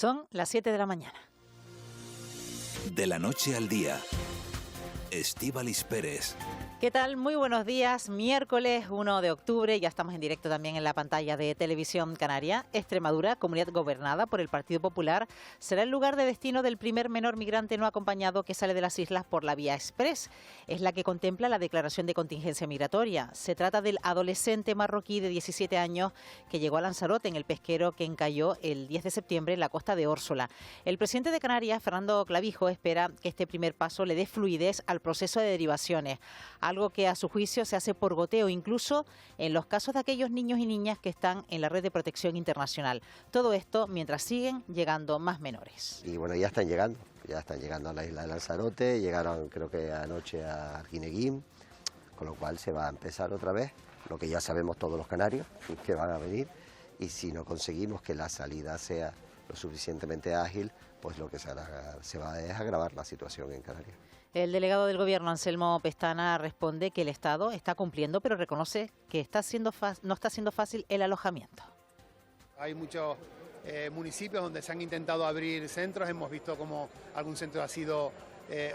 Son las 7 de la mañana. De la noche al día, Estíbaliz Pérez. ¿Qué tal? Muy buenos días. Miércoles 1 de octubre, ya estamos en directo también en la pantalla de Televisión Canaria. Extremadura, comunidad gobernada por el Partido Popular, será el lugar de destino del primer menor migrante no acompañado que sale de las islas por la vía express. Es la que contempla la declaración de contingencia migratoria. Se trata del adolescente marroquí de 17 años que llegó a Lanzarote en el pesquero que encalló el 10 de septiembre en la costa de Órsula. El presidente de Canarias, Fernando Clavijo, espera que este primer paso le dé fluidez al proceso de derivaciones, algo que a su juicio se hace por goteo, incluso en los casos de aquellos niños y niñas que están en la red de protección internacional. Todo esto mientras siguen llegando más menores. Y bueno, ya están llegando a la isla de Lanzarote, llegaron creo que anoche a Arguineguín, con lo cual se va a empezar otra vez, lo que ya sabemos todos los canarios, que van a venir, y si no conseguimos que la salida sea lo suficientemente ágil, pues lo que se va a es agravar la situación en Canarias. El delegado del Gobierno, Anselmo Pestana, responde que el Estado está cumpliendo, pero reconoce que no está siendo fácil el alojamiento. Hay muchos municipios donde se han intentado abrir centros, hemos visto como algún centro ha sido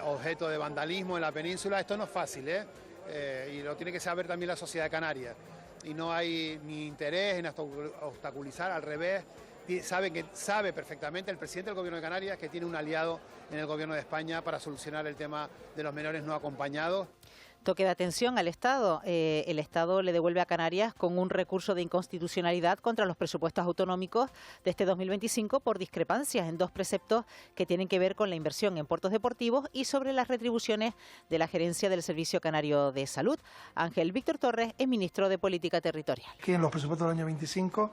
objeto de vandalismo en la península. Esto no es fácil, y lo tiene que saber también la sociedad canaria. Y no hay ni interés en obstaculizar, al revés. Sabe perfectamente el presidente del Gobierno de Canarias que tiene un aliado en el Gobierno de España para solucionar el tema de los menores no acompañados. Toque de atención al Estado. El Estado le devuelve a Canarias con un recurso de inconstitucionalidad contra los presupuestos autonómicos de este 2025 por discrepancias en dos preceptos que tienen que ver con la inversión en puertos deportivos y sobre las retribuciones de la gerencia del Servicio Canario de Salud. Ángel Víctor Torres es ministro de Política Territorial. Que en los presupuestos del año 25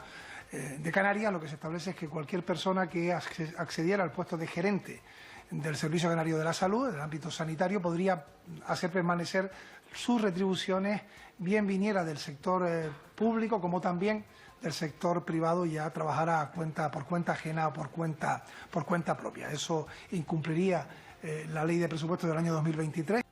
de Canarias lo que se establece es que cualquier persona que accediera al puesto de gerente del Servicio Canario de la Salud, del ámbito sanitario, podría hacer permanecer sus retribuciones, bien viniera del sector público como también del sector privado, y ya trabajara por cuenta ajena o por cuenta propia. Eso incumpliría la Ley de Presupuestos del año 2023.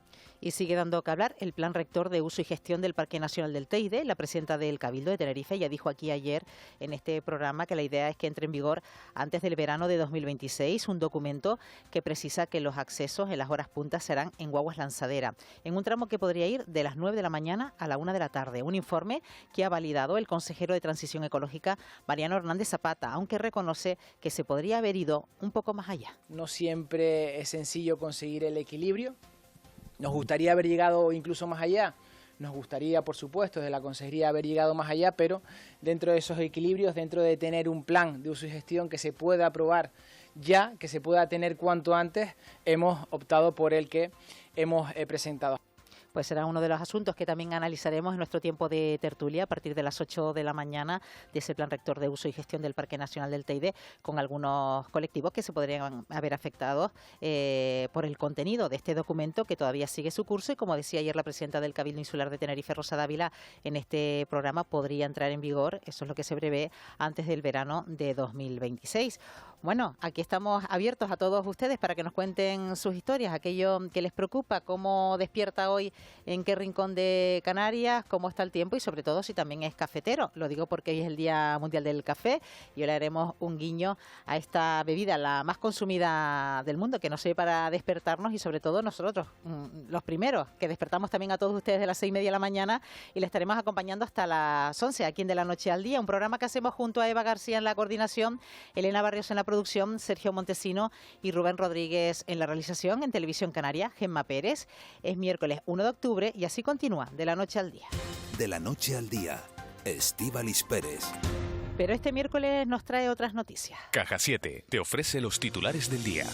Y sigue dando que hablar el Plan Rector de Uso y Gestión del Parque Nacional del Teide. La presidenta del Cabildo de Tenerife ya dijo aquí ayer en este programa que la idea es que entre en vigor antes del verano de 2026, un documento que precisa que los accesos en las horas puntas serán en guaguas lanzadera, en un tramo que podría ir de las 9 de la mañana a la 1 de la tarde. Un informe que ha validado el consejero de Transición Ecológica, Mariano Hernández Zapata, aunque reconoce que se podría haber ido un poco más allá. No siempre es sencillo conseguir el equilibrio. Nos gustaría haber llegado incluso más allá, nos gustaría, por supuesto, desde la Consejería haber llegado más allá, pero dentro de esos equilibrios, dentro de tener un plan de uso y gestión que se pueda aprobar ya, que se pueda tener cuanto antes, hemos optado por el que hemos presentado. Pues será uno de los asuntos que también analizaremos en nuestro tiempo de tertulia a partir de las 8 de la mañana, de ese plan rector de uso y gestión del Parque Nacional del Teide, con algunos colectivos que se podrían haber afectado por el contenido de este documento que todavía sigue su curso, y como decía ayer la presidenta del Cabildo Insular de Tenerife, Rosa Dávila, en este programa podría entrar en vigor, eso es lo que se prevé, antes del verano de 2026. Bueno, aquí estamos abiertos a todos ustedes para que nos cuenten sus historias, aquello que les preocupa, cómo despierta hoy, en qué rincón de Canarias, cómo está el tiempo y sobre todo si también es cafetero. Lo digo porque hoy es el Día Mundial del Café y hoy le haremos un guiño a esta bebida, la más consumida del mundo, que nos sirve para despertarnos y sobre todo nosotros, los primeros, que despertamos también a todos ustedes de las 6:30 de la mañana y le estaremos acompañando hasta las 11 aquí en De la Noche al Día, un programa que hacemos junto a Eva García en la coordinación, Elena Barrios en la producción, Sergio Montesino y Rubén Rodríguez en la realización. En Televisión Canaria, Gemma Pérez. Es miércoles 1 de octubre y así continúa De la Noche al Día. De la Noche al Día, Estíbaliz Pérez. Pero este miércoles nos trae otras noticias. Caja 7 te ofrece los titulares del día.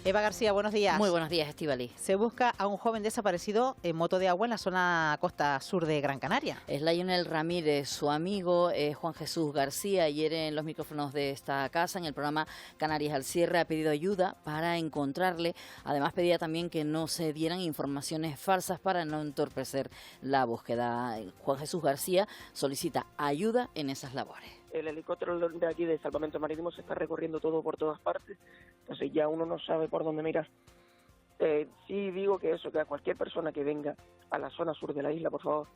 Eva García, buenos días. Muy buenos días, Estíbaliz. Se busca a un joven desaparecido en moto de agua en la zona costa sur de Gran Canaria. Es Lionel Ramírez, su amigo Juan Jesús García. Ayer en los micrófonos de esta casa, en el programa Canarias al Cierre, ha pedido ayuda para encontrarle. Además, pedía también que no se dieran informaciones falsas para no entorpecer la búsqueda. Juan Jesús García solicita ayuda en esas labores. El helicóptero de aquí de Salvamento Marítimo se está recorriendo todo por todas partes, entonces ya uno no sabe por dónde mirar. Sí digo que a cualquier persona que venga a la zona sur de la isla, por favor,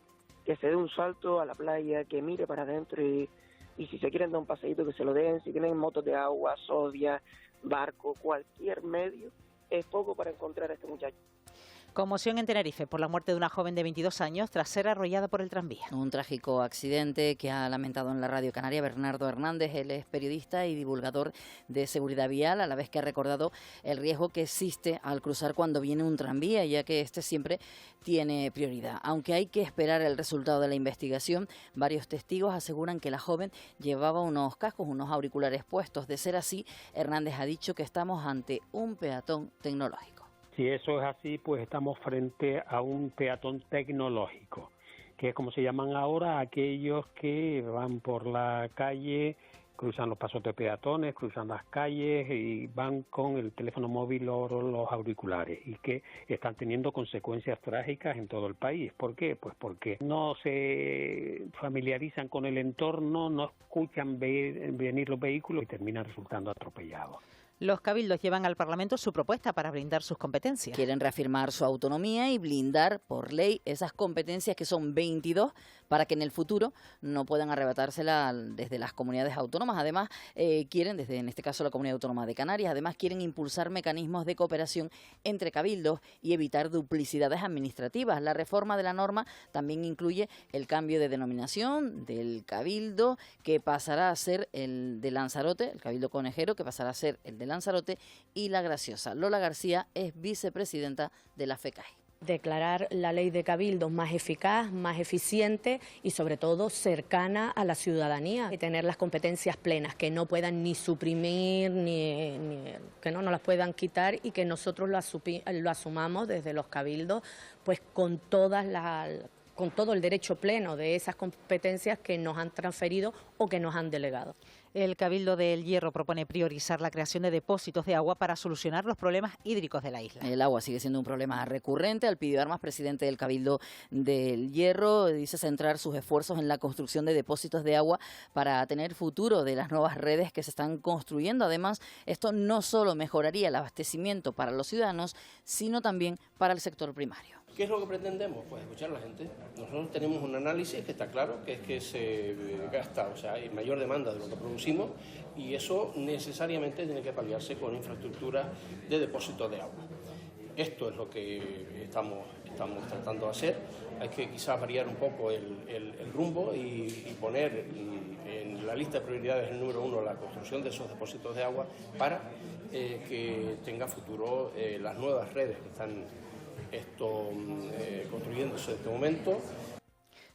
que se dé un salto a la playa, que mire para adentro y y si se quieren dar un paseíto que se lo den, si tienen motos de agua, sodia, barco, cualquier medio, es poco para encontrar a este muchacho. Conmoción en Tenerife por la muerte de una joven de 22 años tras ser arrollada por el tranvía. Un trágico accidente que ha lamentado en la Radio Canaria Bernardo Hernández. Él es periodista y divulgador de seguridad vial, a la vez que ha recordado el riesgo que existe al cruzar cuando viene un tranvía, ya que este siempre tiene prioridad. Aunque hay que esperar el resultado de la investigación, varios testigos aseguran que la joven llevaba unos cascos, unos auriculares puestos. De ser así, Hernández ha dicho que estamos ante un peatón tecnológico. Si eso es así, pues estamos frente a un peatón tecnológico, que es como se llaman ahora aquellos que van por la calle, cruzan los pasos de peatones, cruzan las calles y van con el teléfono móvil o los auriculares, y que están teniendo consecuencias trágicas en todo el país. ¿Por qué? Pues porque no se familiarizan con el entorno, no escuchan venir los vehículos y terminan resultando atropellados. Los cabildos llevan al Parlamento su propuesta para blindar sus competencias. Quieren reafirmar su autonomía y blindar por ley esas competencias, que son 22, para que en el futuro no puedan arrebatársela desde las comunidades autónomas. Además, quieren, desde en este caso la Comunidad Autónoma de Canarias, además quieren impulsar mecanismos de cooperación entre cabildos y evitar duplicidades administrativas. La reforma de la norma también incluye el cambio de denominación del cabildo, que pasará a ser el de Lanzarote, el cabildo conejero, que pasará a ser el de Lanzarote, y La Graciosa. Lola García es vicepresidenta de la FECAI. Declarar la ley de cabildos más eficaz, más eficiente y sobre todo cercana a la ciudadanía, y tener las competencias plenas, que no puedan ni suprimir ni que no nos las puedan quitar, y que nosotros lo asumamos desde los cabildos pues con todo el derecho pleno de esas competencias que nos han transferido o que nos han delegado. El Cabildo del Hierro propone priorizar la creación de depósitos de agua para solucionar los problemas hídricos de la isla. El agua sigue siendo un problema recurrente. Alpidio Armas, presidente del Cabildo del Hierro, dice centrar sus esfuerzos en la construcción de depósitos de agua para tener futuro de las nuevas redes que se están construyendo. Además, esto no solo mejoraría el abastecimiento para los ciudadanos, sino también para el sector primario. ¿Qué es lo que pretendemos? Pues escuchar a la gente. Nosotros tenemos un análisis que está claro, que es que se gasta, o sea, hay mayor demanda de lo que producimos, y eso necesariamente tiene que paliarse con infraestructura de depósitos de agua. Esto es lo que estamos tratando de hacer. Hay que quizás variar un poco el rumbo y poner en la lista de prioridades el número 1 la construcción de esos depósitos de agua para que tenga futuro las nuevas redes que están construyéndose en este momento.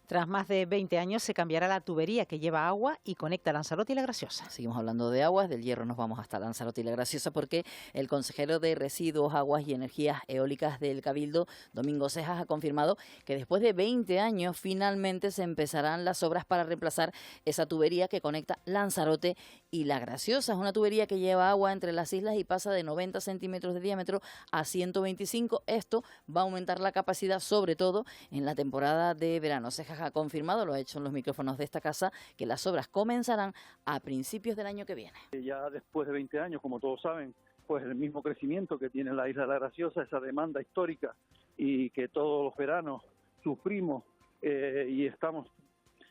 Tras más de 20 años se cambiará la tubería que lleva agua y conecta Lanzarote y La Graciosa. Seguimos hablando de aguas, del Hierro nos vamos hasta Lanzarote y La Graciosa, porque el consejero de Residuos, Aguas y Energías Eólicas del Cabildo, Domingo Cejas, ha confirmado que después de 20 años finalmente se empezarán las obras para reemplazar esa tubería que conecta Lanzarote y La Graciosa. Es una tubería que lleva agua entre las islas y pasa de 90 centímetros de diámetro a 125. Esto va a aumentar la capacidad, sobre todo en la temporada de verano. Cejas ha confirmado, lo ha hecho en los micrófonos de esta casa, que las obras comenzarán a principios del año que viene. Ya después de 20 años, como todos saben, pues el mismo crecimiento que tiene la isla de La Graciosa, esa demanda histórica, y que todos los veranos sufrimos y estamos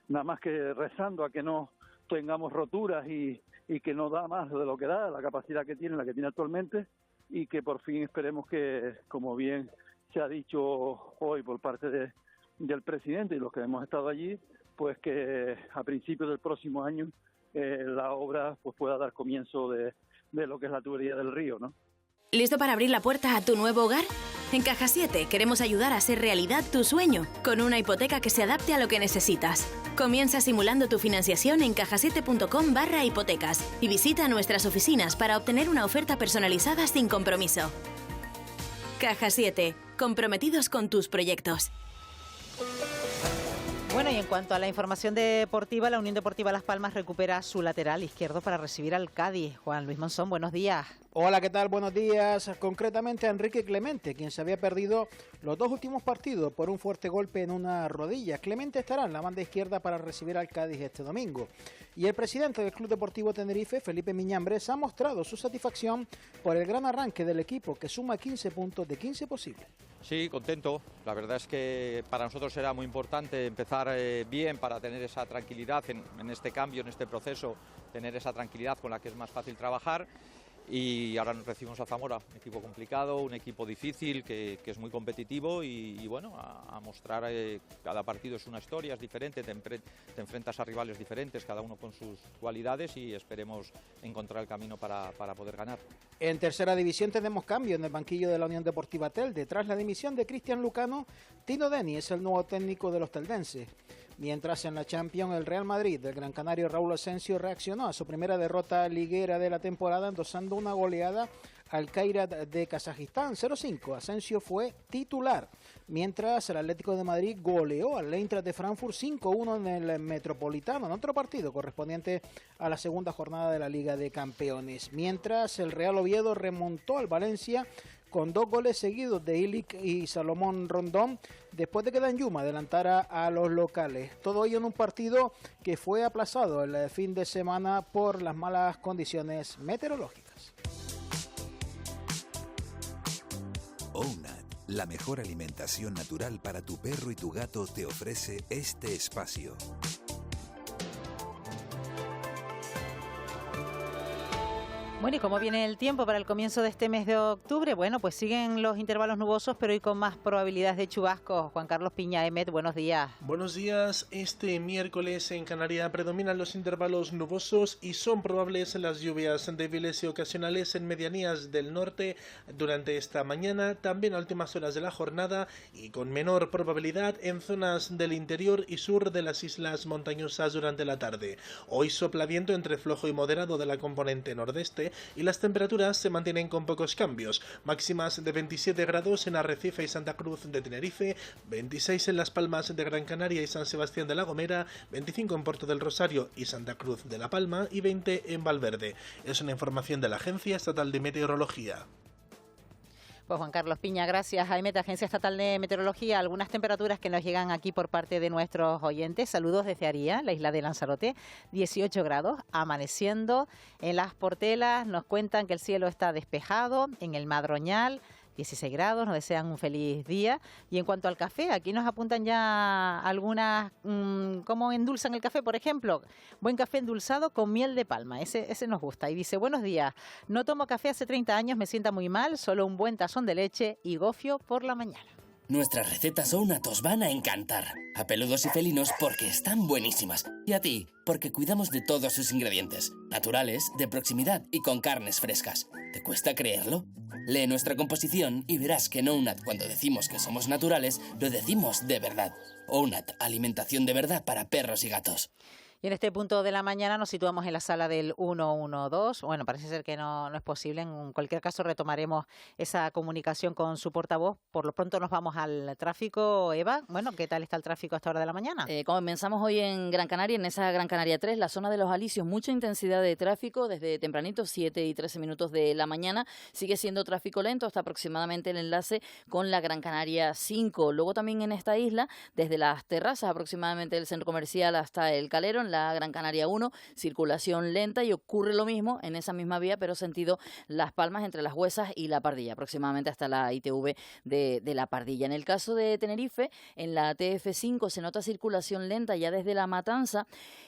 nada más que rezando a que no tengamos roturas y que no da más de lo que da, la capacidad que tiene, la que tiene actualmente, y que por fin esperemos que, como bien se ha dicho hoy por parte del presidente y los que hemos estado allí, pues que a principios del próximo año la obra pues pueda dar comienzo de lo que es la tubería del río, ¿no? ¿Listo para abrir la puerta a tu nuevo hogar? En Caja 7 queremos ayudar a hacer realidad tu sueño con una hipoteca que se adapte a lo que necesitas. Comienza simulando tu financiación en cajasiete.com/hipotecas y visita nuestras oficinas para obtener una oferta personalizada sin compromiso. Caja 7, comprometidos con tus proyectos. Bueno, y en cuanto a la información deportiva, la Unión Deportiva Las Palmas recupera su lateral izquierdo para recibir al Cádiz. Juan Luis Monzón, buenos días. Hola, ¿qué tal? Buenos días. Concretamente a Enrique Clemente, quien se había perdido los 2 últimos partidos por un fuerte golpe en una rodilla. Clemente estará en la banda izquierda para recibir al Cádiz este domingo. Y el presidente del Club Deportivo Tenerife, Felipe Miñambres, ha mostrado su satisfacción por el gran arranque del equipo, que suma 15 puntos de 15 posibles. Sí, contento. La verdad es que para nosotros era muy importante empezar bien para tener esa tranquilidad en este cambio, en este proceso, tener esa tranquilidad con la que es más fácil trabajar. Y ahora nos recibimos a Zamora, un equipo complicado, un equipo difícil, que es muy competitivo y bueno, a mostrar, cada partido es una historia, es diferente, te enfrentas a rivales diferentes, cada uno con sus cualidades y esperemos encontrar el camino para poder ganar. En tercera división tenemos cambio en el banquillo de la Unión Deportiva Telde. Tras la dimisión de Cristian Lucano, Tino Deni es el nuevo técnico de los teldenses. Mientras en la Champions el Real Madrid del Gran Canario Raúl Asensio reaccionó a su primera derrota liguera de la temporada endosando una goleada al Kairat de Kazajistán 0-5. Asensio fue titular, mientras el Atlético de Madrid goleó al Eintracht de Frankfurt 5-1 en el Metropolitano, en otro partido correspondiente a la segunda jornada de la Liga de Campeones. Mientras el Real Oviedo remontó al Valencia con 2 goles seguidos de Ilic y Salomón Rondón, después de que Danjuma adelantara a los locales. Todo ello en un partido que fue aplazado el fin de semana por las malas condiciones meteorológicas. OUNAT, la mejor alimentación natural para tu perro y tu gato, te ofrece este espacio. Bueno, ¿y cómo viene el tiempo para el comienzo de este mes de octubre? Bueno, pues siguen los intervalos nubosos, pero hoy con más probabilidades de chubascos. Juan Carlos Piña, Emet, buenos días. Buenos días. Este miércoles en Canarias predominan los intervalos nubosos y son probables las lluvias débiles y ocasionales en medianías del norte durante esta mañana, también a últimas horas de la jornada y con menor probabilidad en zonas del interior y sur de las islas montañosas durante la tarde. Hoy sopla viento entre flojo y moderado de la componente nordeste y las temperaturas se mantienen con pocos cambios, máximas de 27 grados en Arrecife y Santa Cruz de Tenerife, 26 en Las Palmas de Gran Canaria y San Sebastián de La Gomera, 25 en Puerto del Rosario y Santa Cruz de La Palma y 20 en Valverde. Es una información de la Agencia Estatal de Meteorología. Pues Juan Carlos Piña, gracias. AEMET, Agencia Estatal de Meteorología, algunas temperaturas que nos llegan aquí por parte de nuestros oyentes. Saludos desde Aría, la isla de Lanzarote, 18 grados, amaneciendo. En Las Portelas nos cuentan que el cielo está despejado, en el Madroñal 16 grados, nos desean un feliz día. Y en cuanto al café, aquí nos apuntan ya algunas, cómo endulzan el café, por ejemplo, buen café endulzado con miel de palma, ese nos gusta. Y dice, buenos días, no tomo café hace 30 años, me sienta muy mal, solo un buen tazón de leche y gofio por la mañana. Nuestras recetas OUNAT os van a encantar. A peludos y felinos porque están buenísimas. Y a ti, porque cuidamos de todos sus ingredientes. Naturales, de proximidad y con carnes frescas. ¿Te cuesta creerlo? Lee nuestra composición y verás que en OUNAT, cuando decimos que somos naturales, lo decimos de verdad. OUNAT, alimentación de verdad para perros y gatos. Y en este punto de la mañana nos situamos en la sala del 112. Bueno, parece ser que no es posible. En cualquier caso retomaremos esa comunicación con su portavoz. Por lo pronto nos vamos al tráfico. Eva, bueno, ¿qué tal está el tráfico a esta hora de la mañana? Comenzamos hoy en Gran Canaria, en esa Gran Canaria 3, la zona de Los Alisios, mucha intensidad de tráfico desde tempranito, 7 y 13 minutos de la mañana. Sigue siendo tráfico lento hasta aproximadamente el enlace con la Gran Canaria 5. Luego también en esta isla, desde las terrazas aproximadamente del centro comercial hasta el Calero, en la Gran Canaria 1, circulación lenta, y ocurre lo mismo en esa misma vía, pero sentido Las Palmas entre Las Huesas y La Pardilla, aproximadamente hasta la ITV de La Pardilla. En el caso de Tenerife, en la TF5 se nota circulación lenta ya desde La Matanza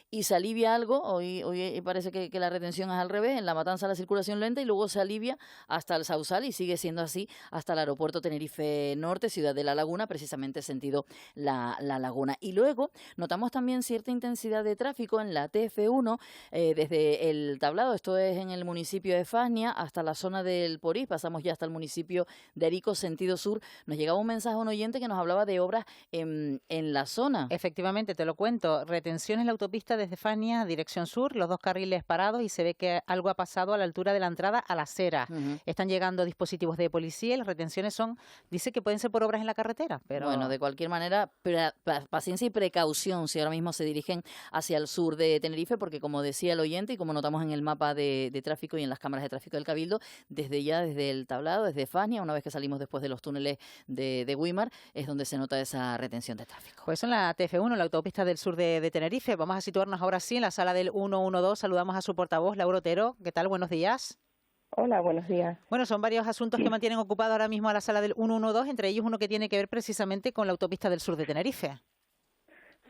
y se alivia algo. Hoy parece que la retención es al revés, en La Matanza la circulación lenta y luego se alivia hasta el Sausal y sigue siendo así hasta el aeropuerto Tenerife Norte, Ciudad de la Laguna, precisamente sentido la Laguna. Y luego notamos también cierta intensidad de tráfico en la TF1 desde el Tablado, esto es en el municipio de Fasnia, hasta la zona del Porís, pasamos ya hasta el municipio de Arico, sentido sur. Nos llegaba un mensaje a un oyente que nos hablaba de obras en la zona. Efectivamente, te lo cuento, retención en la autopista desde Fania, dirección sur, los 2 carriles parados y se ve que algo ha pasado a la altura de la entrada a la acera. Están llegando dispositivos de policía y las retenciones dice que pueden ser por obras en la carretera. Pero bueno, de cualquier manera, paciencia y precaución si ahora mismo se dirigen hacia al sur de Tenerife, porque como decía el oyente y como notamos en el mapa de tráfico y en las cámaras de tráfico del Cabildo, desde el tablado, desde Fania, una vez que salimos después de los túneles de Güímar, es donde se nota esa retención de tráfico. Pues en la TF1, la autopista del sur de Tenerife. Vamos a situarnos ahora sí en la sala del 112. Saludamos a su portavoz, Laura Otero. ¿Qué tal? Buenos días. Hola, buenos días. Bueno, son varios asuntos que mantienen ocupado ahora mismo a la sala del 112, entre ellos uno que tiene que ver precisamente con la autopista del sur de Tenerife.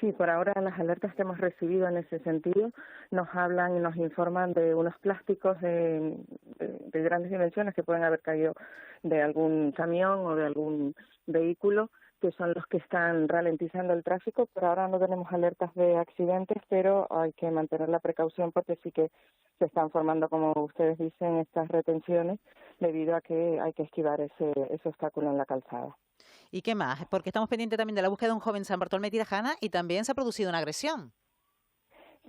Sí, por ahora las alertas que hemos recibido en ese sentido nos hablan y nos informan de unos plásticos de grandes dimensiones que pueden haber caído de algún camión o de algún vehículo, que son los que están ralentizando el tráfico. Por ahora no tenemos alertas de accidentes, pero hay que mantener la precaución porque sí que se están formando, como ustedes dicen, estas retenciones debido a que hay que esquivar ese obstáculo en la calzada. ¿Y qué más? Porque estamos pendientes también de la búsqueda de un joven en San Bartolomé de Tirajana y también se ha producido una agresión.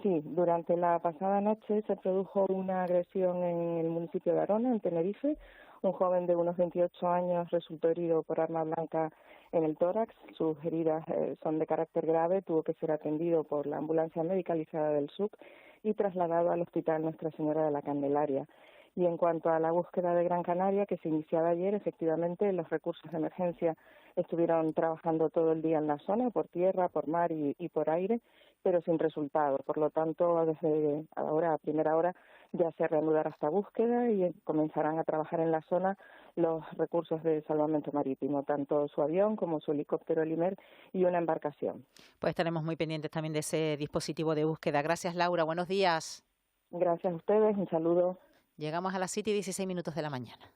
Sí, durante la pasada noche se produjo una agresión en el municipio de Arona, en Tenerife. Un joven de unos 28 años resultó herido por arma blanca en el tórax. Sus heridas son de carácter grave. Tuvo que ser atendido por la ambulancia medicalizada del SUC y trasladado al Hospital Nuestra Señora de la Candelaria. Y en cuanto a la búsqueda de Gran Canaria, que se iniciaba ayer, efectivamente los recursos de emergencia estuvieron trabajando todo el día en la zona, por tierra, por mar y por aire, pero sin resultado. Por lo tanto, desde ahora, a primera hora, ya se reanudará esta búsqueda y comenzarán a trabajar en la zona los recursos de salvamento marítimo, tanto su avión como su helicóptero Limer y una embarcación. Pues estaremos muy pendientes también de ese dispositivo de búsqueda. Gracias, Laura. Buenos días. Gracias a ustedes. Un saludo. Llegamos a las 7:16 de la mañana.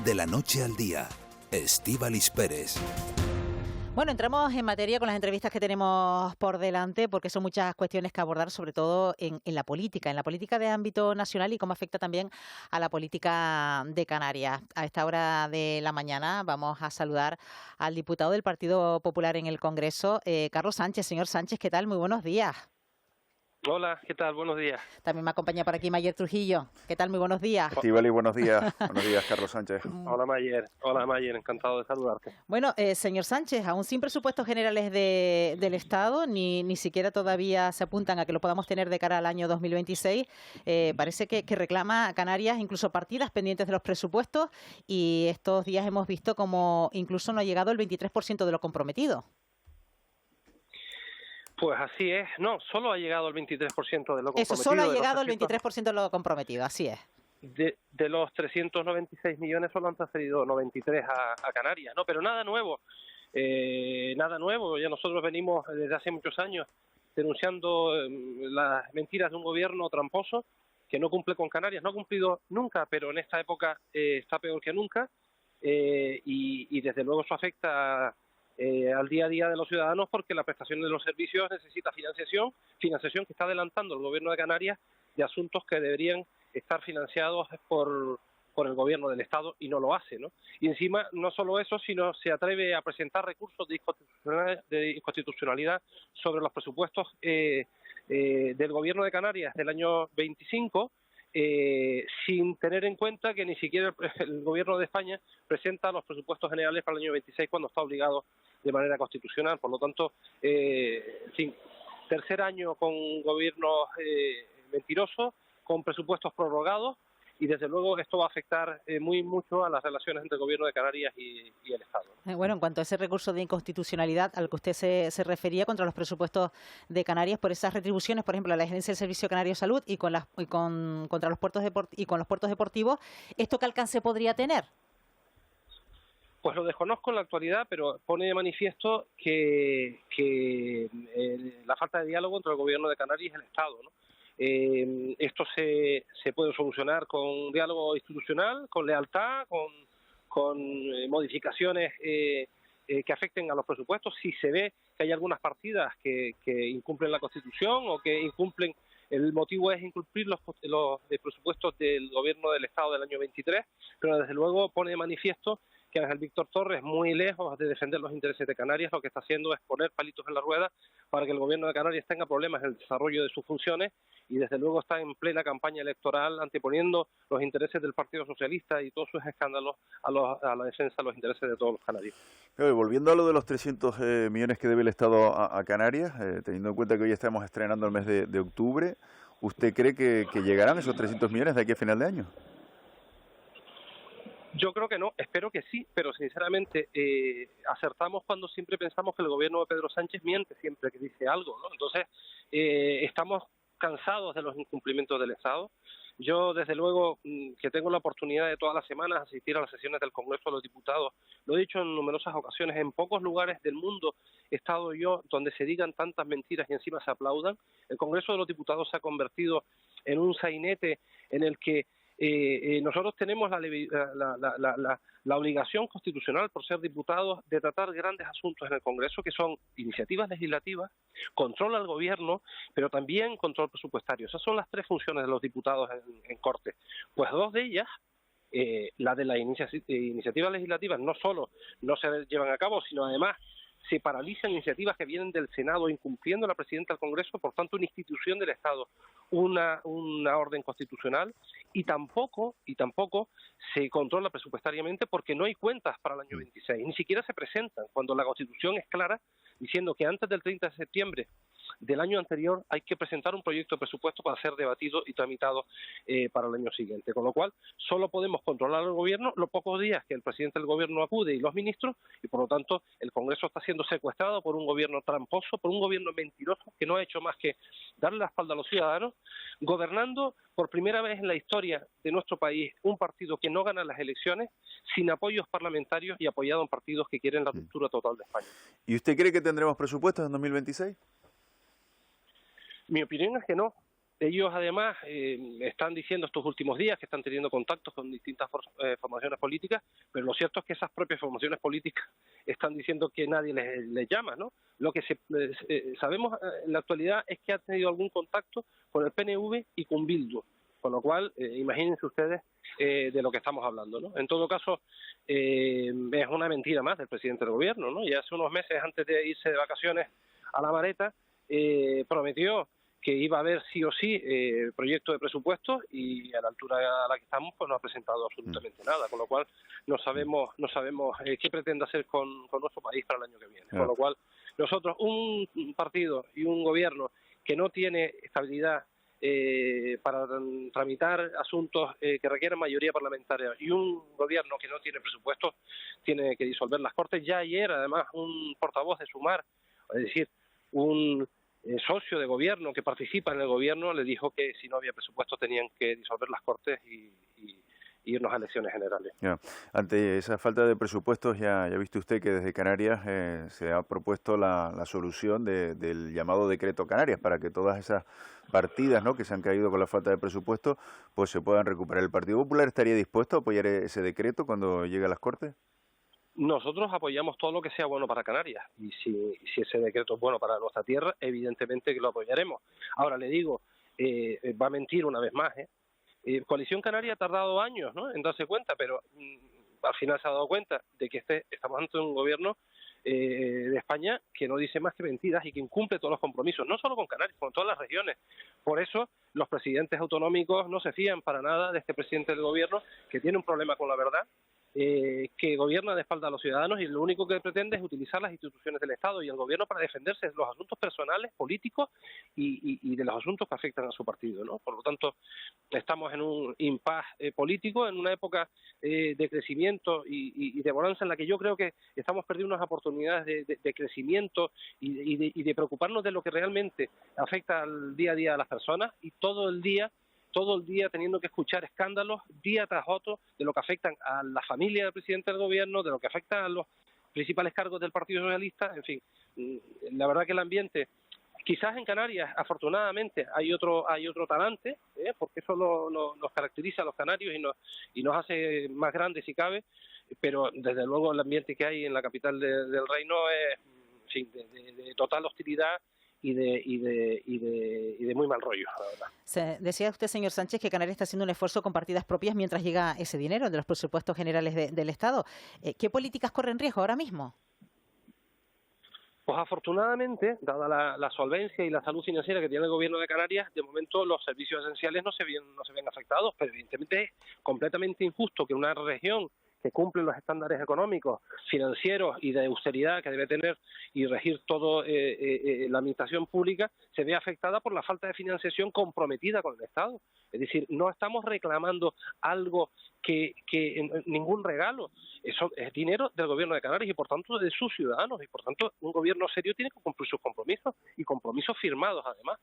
De la noche al día, Estíbaliz Pérez. Bueno, entramos en materia con las entrevistas que tenemos por delante, porque son muchas cuestiones que abordar, sobre todo en la política de ámbito nacional y cómo afecta también a la política de Canarias. A esta hora de la mañana vamos a saludar al diputado del Partido Popular en el Congreso, Carlos Sánchez. Señor Sánchez, ¿qué tal? Muy buenos días. Hola, ¿qué tal? Buenos días. También me acompaña por aquí Mayer Trujillo. ¿Qué tal? Muy buenos días. Estíbaliz, buenos días. Buenos días, Carlos Sánchez. Hola, Mayer. Hola, Mayer. Encantado de saludarte. Bueno, señor Sánchez, aún sin presupuestos generales del Estado, ni siquiera todavía se apuntan a que lo podamos tener de cara al año 2026, parece que reclama a Canarias incluso partidas pendientes de los presupuestos y estos días hemos visto como incluso no ha llegado el 23% de lo comprometido. Pues así es. No, solo ha llegado el 23% de lo comprometido. Eso, solo ha llegado el 23% de lo comprometido, así es. De los 396 millones solo han transferido 93 a Canarias, ¿no? Pero nada nuevo. Nada nuevo. Ya nosotros venimos desde hace muchos años denunciando las mentiras de un gobierno tramposo que no cumple con Canarias. No ha cumplido nunca, pero en esta época está peor que nunca. Y desde luego eso afecta al día a día de los ciudadanos porque la prestación de los servicios necesita financiación que está adelantando el gobierno de Canarias de asuntos que deberían estar financiados por el gobierno del Estado y no lo hace, ¿no? Y encima no solo eso, sino se atreve a presentar recursos de inconstitucionalidad sobre los presupuestos del gobierno de Canarias del año 25, sin tener en cuenta que ni siquiera el gobierno de España presenta los presupuestos generales para el año 26 cuando está obligado de manera constitucional. Por lo tanto, tercer año con gobiernos mentirosos, con presupuestos prorrogados, y desde luego esto va a afectar muy mucho a las relaciones entre el gobierno de Canarias y el Estado. Bueno, en cuanto a ese recurso de inconstitucionalidad al que usted se refería contra los presupuestos de Canarias por esas retribuciones, por ejemplo, a la Agencia del Servicio Canario de Salud contra los puertos deportivos, ¿esto qué alcance podría tener? Pues lo desconozco en la actualidad, pero pone de manifiesto que la falta de diálogo entre el gobierno de Canarias y el Estado, ¿no? Esto se puede solucionar con diálogo institucional, con lealtad, con modificaciones que afecten a los presupuestos. Si se ve que hay algunas partidas que incumplen la Constitución o que incumplen, el motivo es incumplir los presupuestos del gobierno del Estado del año 23, pero desde luego pone de manifiesto que Ángel Víctor Torres, muy lejos de defender los intereses de Canarias, lo que está haciendo es poner palitos en la rueda para que el gobierno de Canarias tenga problemas en el desarrollo de sus funciones y desde luego está en plena campaña electoral anteponiendo los intereses del Partido Socialista y todos sus escándalos a la defensa de los intereses de todos los canarios. Pero volviendo a lo de los 300 millones que debe el Estado a Canarias, teniendo en cuenta que hoy estamos estrenando el mes de octubre, ¿usted cree que llegarán esos 300 millones de aquí a final de año? Yo creo que no, espero que sí, pero sinceramente acertamos cuando siempre pensamos que el gobierno de Pedro Sánchez miente siempre que dice algo, ¿no? Entonces, estamos cansados de los incumplimientos del Estado. Yo, desde luego, que tengo la oportunidad de todas las semanas asistir a las sesiones del Congreso de los Diputados, lo he dicho en numerosas ocasiones, en pocos lugares del mundo he estado yo donde se digan tantas mentiras y encima se aplaudan. El Congreso de los Diputados se ha convertido en un sainete en el que nosotros tenemos la obligación constitucional por ser diputados de tratar grandes asuntos en el Congreso, que son iniciativas legislativas, control al gobierno, pero también control presupuestario. Esas son las tres funciones de los diputados en Corte. Pues dos de ellas, la de las iniciativas legislativas, no solo no se llevan a cabo, sino además se paralizan iniciativas que vienen del Senado incumpliendo la presidenta del Congreso, por tanto una institución del Estado, una orden constitucional, y tampoco se controla presupuestariamente porque no hay cuentas para el año 26, ni siquiera se presentan, cuando la Constitución es clara diciendo que antes del 30 de septiembre del año anterior hay que presentar un proyecto de presupuesto para ser debatido y tramitado para el año siguiente, con lo cual solo podemos controlar al gobierno los pocos días que el presidente del gobierno acude y los ministros, y por lo tanto el Congreso está siendo secuestrado por un gobierno tramposo, por un gobierno mentiroso que no ha hecho más que darle la espalda a los ciudadanos, gobernando por primera vez en la historia de nuestro país un partido que no gana las elecciones, sin apoyos parlamentarios y apoyado en partidos que quieren la ruptura total de España. ¿Y usted cree que tendremos presupuestos en 2026? Mi opinión es que no. Ellos además están diciendo estos últimos días que están teniendo contactos con distintas formaciones políticas, pero lo cierto es que esas propias formaciones políticas están diciendo que nadie les llama, ¿no? Lo que sabemos en la actualidad es que ha tenido algún contacto con el PNV y con Bildu, con lo cual imagínense ustedes de lo que estamos hablando, ¿no? En todo caso, es una mentira más del presidente del gobierno, ¿no? Y hace unos meses, antes de irse de vacaciones a la Mareta, prometió que iba a haber sí o sí proyecto de presupuestos, y a la altura a la que estamos pues no ha presentado absolutamente nada, con lo cual no sabemos qué pretende hacer con nuestro país para el año que viene. Con lo cual nosotros, un partido y un gobierno que no tiene estabilidad para tramitar asuntos que requieren mayoría parlamentaria, y un gobierno que no tiene presupuestos, tiene que disolver las Cortes. Ya ayer además un portavoz de Sumar, es decir, un socio de gobierno que participa en el gobierno, le dijo que si no había presupuesto tenían que disolver las Cortes y irnos a elecciones generales. Ante esa falta de presupuestos, ya ha visto usted que desde Canarias se ha propuesto la solución del llamado Decreto Canarias, para que todas esas partidas, ¿no?, que se han caído con la falta de presupuesto pues se puedan recuperar. ¿El Partido Popular estaría dispuesto a apoyar ese decreto cuando llegue a las Cortes? Nosotros apoyamos todo lo que sea bueno para Canarias, y si ese decreto es bueno para nuestra tierra, evidentemente que lo apoyaremos. Ahora le digo, va a mentir una vez más, Coalición Canaria ha tardado años, ¿no?, en darse cuenta, pero al final se ha dado cuenta de que estamos ante un gobierno de España que no dice más que mentiras y que incumple todos los compromisos, no solo con Canarias, con todas las regiones. Por eso los presidentes autonómicos no se fían para nada de este presidente del gobierno, que tiene un problema con la verdad, que gobierna de espalda a los ciudadanos, y lo único que pretende es utilizar las instituciones del Estado y el gobierno para defenderse de los asuntos personales, políticos y de los asuntos que afectan a su partido, ¿no? Por lo tanto, estamos en un impasse político, en una época de crecimiento y de bonanza, en la que yo creo que estamos perdiendo unas oportunidades de crecimiento y de preocuparnos de lo que realmente afecta al día a día a las personas, y todo el día teniendo que escuchar escándalos día tras otro de lo que afectan a la familia del presidente del gobierno, de lo que afecta a los principales cargos del Partido Socialista. En fin, la verdad que el ambiente, quizás en Canarias, afortunadamente, hay otro talante, porque eso nos caracteriza a los canarios y nos hace más grandes si cabe, pero desde luego el ambiente que hay en la capital del reino es, en fin, de total hostilidad y de muy mal rollo, la verdad. Decía usted, señor Sánchez, que Canarias está haciendo un esfuerzo con partidas propias mientras llega ese dinero de los presupuestos generales del Estado. ¿Qué políticas corren riesgo ahora mismo? Pues afortunadamente, dada la solvencia y la salud financiera que tiene el gobierno de Canarias, de momento los servicios esenciales no se ven afectados, pero evidentemente es completamente injusto que una región que cumple los estándares económicos, financieros y de austeridad que debe tener y regir todo la administración pública, se vea afectada por la falta de financiación comprometida con el Estado. Es decir, no estamos reclamando algo que ningún regalo. Eso es dinero del gobierno de Canarias y por tanto de sus ciudadanos, y por tanto un gobierno serio tiene que cumplir sus compromisos y compromisos firmados además.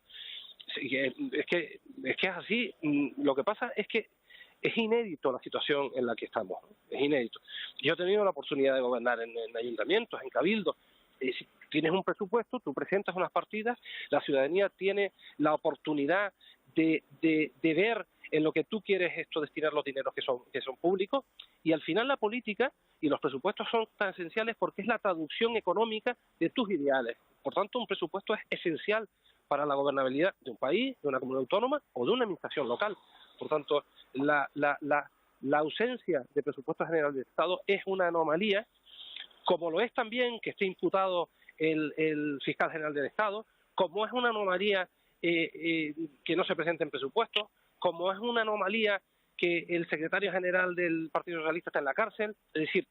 Es que es así. Lo que pasa es que es inédito la situación en la que estamos, es inédito. Yo he tenido la oportunidad de gobernar en ayuntamientos, en cabildos. Si tienes un presupuesto, tú presentas unas partidas, la ciudadanía tiene la oportunidad de ver en lo que tú quieres destinar los dineros que son públicos, y al final la política y los presupuestos son tan esenciales porque es la traducción económica de tus ideales. Por tanto, un presupuesto es esencial para la gobernabilidad de un país, de una comunidad autónoma o de una administración local. Por tanto, la ausencia de presupuesto general del Estado es una anomalía, como lo es también que esté imputado el fiscal general del Estado, como es una anomalía que no se presente en presupuestos, como es una anomalía que el secretario general del Partido Socialista está en la cárcel. Es decir,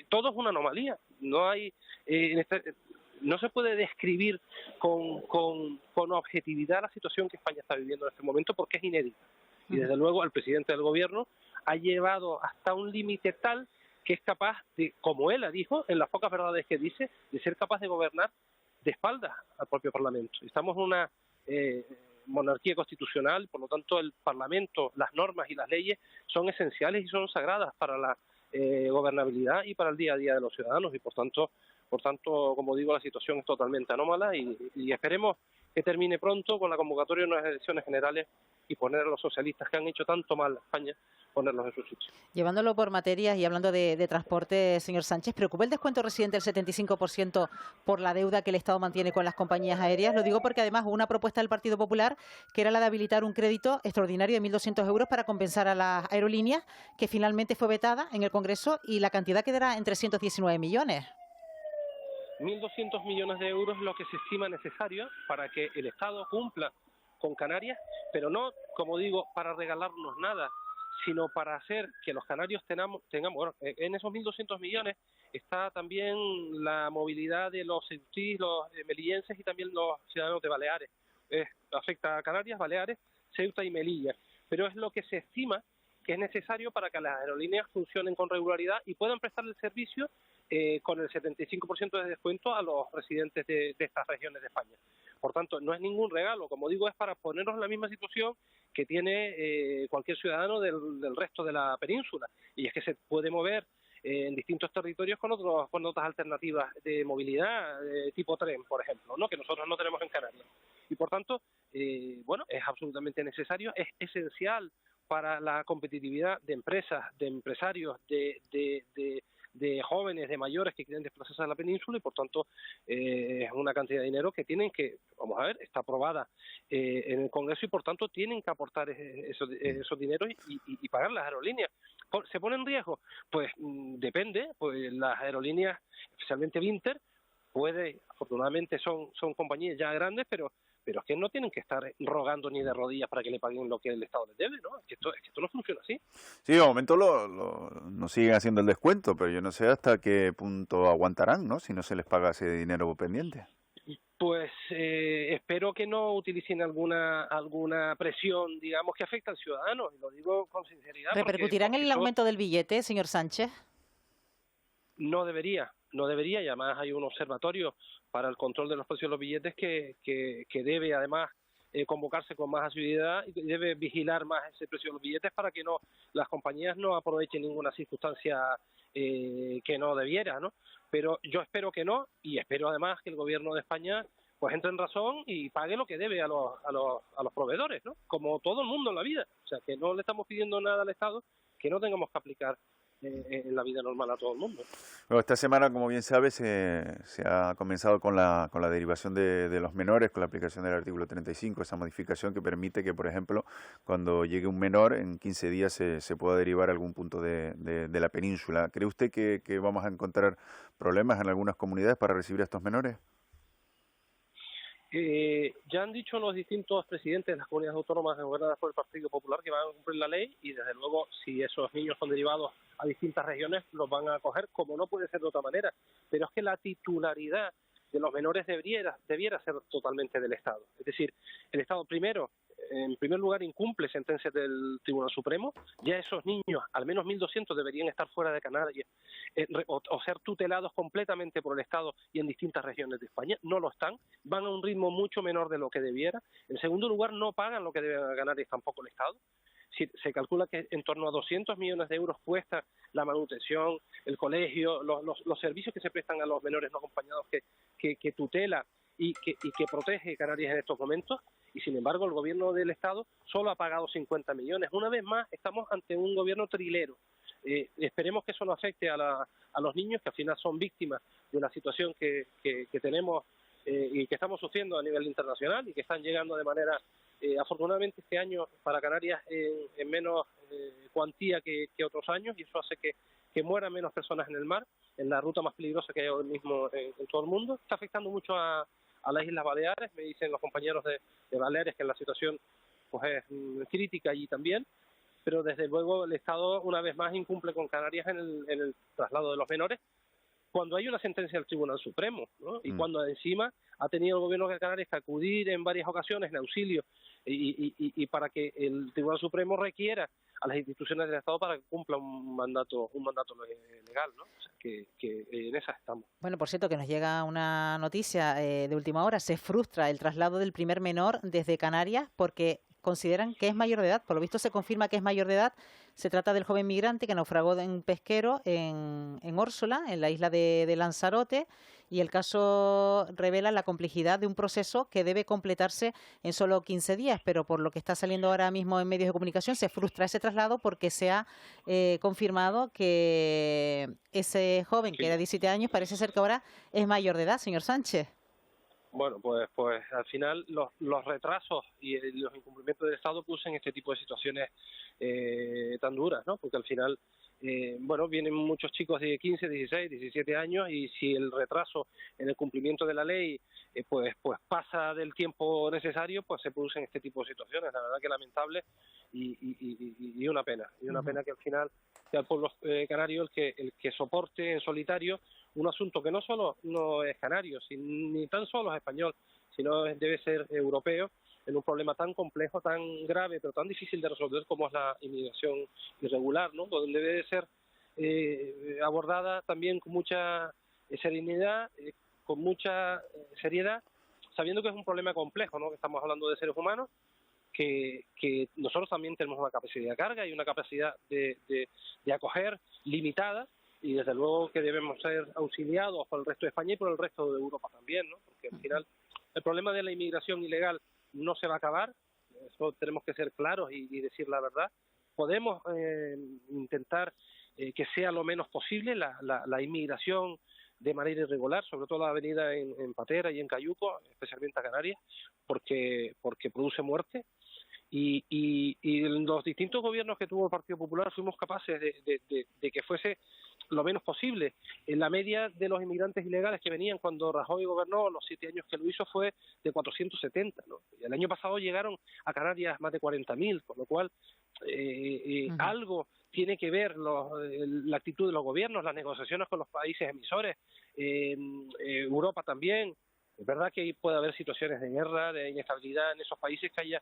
todo es una anomalía. No hay no se puede describir con objetividad la situación que España está viviendo en este momento porque es inédita. Y desde luego el presidente del gobierno ha llevado hasta un límite tal que es capaz de, como él dijo, en las pocas verdades que dice, de ser capaz de gobernar de espaldas al propio Parlamento. Estamos en una monarquía constitucional, por lo tanto el Parlamento, las normas y las leyes son esenciales y son sagradas para la gobernabilidad y para el día a día de los ciudadanos, y por tanto, como digo, la situación es totalmente anómala y esperemos que termine pronto con la convocatoria de unas elecciones generales y poner a los socialistas que han hecho tanto mal a España, ponerlos en su sitio. Llevándolo por materias y hablando de transporte, señor Sánchez, ¿preocupa el descuento residente del 75% por la deuda que el Estado mantiene con las compañías aéreas? Lo digo porque además hubo una propuesta del Partido Popular que era la de habilitar un crédito extraordinario de 1.200 euros para compensar a las aerolíneas, que finalmente fue vetada en el Congreso y la cantidad quedará en 319 millones. 1.200 millones de euros es lo que se estima necesario para que el Estado cumpla con Canarias, pero no, como digo, para regalarnos nada, sino para hacer que los canarios tengamos bueno, en esos 1.200 millones está también la movilidad de los ceutís, los melillenses y también los ciudadanos de Baleares. Afecta a Canarias, Baleares, Ceuta y Melilla, pero es lo que se estima que es necesario para que las aerolíneas funcionen con regularidad y puedan prestar el servicio con el 75% de descuento a los residentes de estas regiones de España. Por tanto, no es ningún regalo, como digo, es para ponernos en la misma situación que tiene cualquier ciudadano del resto de la península, y es que se puede mover en distintos territorios con otras alternativas de movilidad, tipo tren, por ejemplo, ¿no? Que nosotros no tenemos en Canarias. Y por tanto, bueno, es absolutamente necesario, es esencial para la competitividad de empresas, de empresarios, de jóvenes, de mayores que quieren desplazarse a la península, y por tanto es una cantidad de dinero que tienen que, vamos a ver, está aprobada en el Congreso y por tanto tienen que aportar esos dineros y pagar las aerolíneas. ¿Se pone en riesgo? Pues depende, pues las aerolíneas, especialmente Vinter, afortunadamente son compañías ya grandes, pero es que no tienen que estar rogando ni de rodillas para que le paguen lo que el Estado les debe, ¿no? Es que esto no funciona así. Sí, de momento nos siguen haciendo el descuento, pero yo no sé hasta qué punto aguantarán, ¿no? Si no se les paga ese dinero pendiente. Pues espero que no utilicen alguna presión, digamos, que afecta al ciudadano, y lo digo con sinceridad. ¿Repercutirá en el aumento del billete, señor Sánchez? No debería, y además hay un observatorio para el control de los precios de los billetes que debe además convocarse con más asiduidad y debe vigilar más ese precio de los billetes para que las compañías no aprovechen ninguna circunstancia que no debiera, ¿no? Pero yo espero que no, y espero además que el gobierno de España pues entre en razón y pague lo que debe a los proveedores, ¿no? Como todo el mundo en la vida. O sea, que no le estamos pidiendo nada al Estado que no tengamos que aplicar en la vida normal a todo el mundo. Bueno, esta semana, como bien sabes, se ha comenzado con la derivación de los menores, con la aplicación del artículo 35, esa modificación que permite que, por ejemplo, cuando llegue un menor, en 15 días se pueda derivar a algún punto de la península. ¿Cree usted que vamos a encontrar problemas en algunas comunidades para recibir a estos menores? Ya han dicho los distintos presidentes de las comunidades autónomas gobernadas por el Partido Popular que van a cumplir la ley y, desde luego, si esos niños son derivados a distintas regiones, los van a acoger, como no puede ser de otra manera. Pero es que la titularidad de los menores debiera ser totalmente del Estado. Es decir, el Estado primero, en primer lugar, incumple sentencias del Tribunal Supremo. Ya esos niños, al menos 1.200, deberían estar fuera de Canarias o ser tutelados completamente por el Estado y en distintas regiones de España. No lo están, van a un ritmo mucho menor de lo que debiera. En segundo lugar, no pagan lo que deben ganar tampoco el Estado. Se calcula que en torno a 200 millones de euros cuesta la manutención, el colegio, los servicios que se prestan a los menores no acompañados que tutela y que protege Canarias en estos momentos, y sin embargo el gobierno del Estado solo ha pagado 50 millones. Una vez más estamos ante un gobierno trilero. Esperemos que eso no afecte a los niños, que al final son víctimas de una situación que tenemos y que estamos sufriendo a nivel internacional y que están llegando de manera, afortunadamente este año para Canarias en menos cuantía que otros años, y eso hace que mueran menos personas en el mar, en la ruta más peligrosa que hay ahora mismo en todo el mundo. Está afectando mucho a las Islas Baleares. Me dicen los compañeros de Baleares que la situación pues es crítica allí también, pero desde luego el Estado una vez más incumple con Canarias en el traslado de los menores, cuando hay una sentencia del Tribunal Supremo, ¿no? Y cuando encima ha tenido el gobierno de Canarias que acudir en varias ocasiones en auxilio y para que el Tribunal Supremo requiera a las instituciones del Estado para que cumpla un mandato legal, ¿no? O sea, que en esa estamos. Bueno, por cierto, que nos llega una noticia de última hora. Se frustra el traslado del primer menor desde Canarias porque consideran que es mayor de edad. Por lo visto se confirma que es mayor de edad. Se trata del joven migrante que naufragó en un pesquero en Órsola, en la isla de Lanzarote, y el caso revela la complejidad de un proceso que debe completarse en solo 15 días, pero por lo que está saliendo ahora mismo en medios de comunicación se frustra ese traslado porque se ha confirmado que ese joven que era 17 años parece ser que ahora es mayor de edad, señor Sánchez. Bueno, pues al final los retrasos y los incumplimientos del Estado pusen este tipo de situaciones tan duras, ¿no? Porque al final, vienen muchos chicos de 15, 16, 17 años y si el retraso en el cumplimiento de la ley pues pasa del tiempo necesario, pues se producen este tipo de situaciones. La verdad que lamentable y una pena. Y una pena que al final sea el pueblo canario el que soporte en solitario un asunto que no solo no es canario, ni tan solo es español, sino debe ser europeo, en un problema tan complejo, tan grave, pero tan difícil de resolver como es la inmigración irregular, ¿no? Donde debe ser abordada también con mucha serenidad, con mucha seriedad, sabiendo que es un problema complejo, ¿no? Que estamos hablando de seres humanos, que nosotros también tenemos una capacidad de carga y una capacidad de acoger limitada, y desde luego que debemos ser auxiliados por el resto de España y por el resto de Europa también, ¿no? Porque al final el problema de la inmigración ilegal no se va a acabar, eso tenemos que ser claros y decir la verdad. Podemos intentar que sea lo menos posible la inmigración de manera irregular, sobre todo la avenida en Patera y en Cayuco, especialmente a Canarias, porque produce muerte. Y en los distintos gobiernos que tuvo el Partido Popular fuimos capaces de que fuese lo menos posible. En la media de los inmigrantes ilegales que venían cuando Rajoy gobernó, los 7 años que lo hizo, fue de 470, ¿no? Y el año pasado llegaron a Canarias más de 40.000, con lo cual algo tiene que ver la actitud de los gobiernos, las negociaciones con los países emisores, Europa también. Es verdad que puede haber situaciones de guerra, de inestabilidad en esos países que haya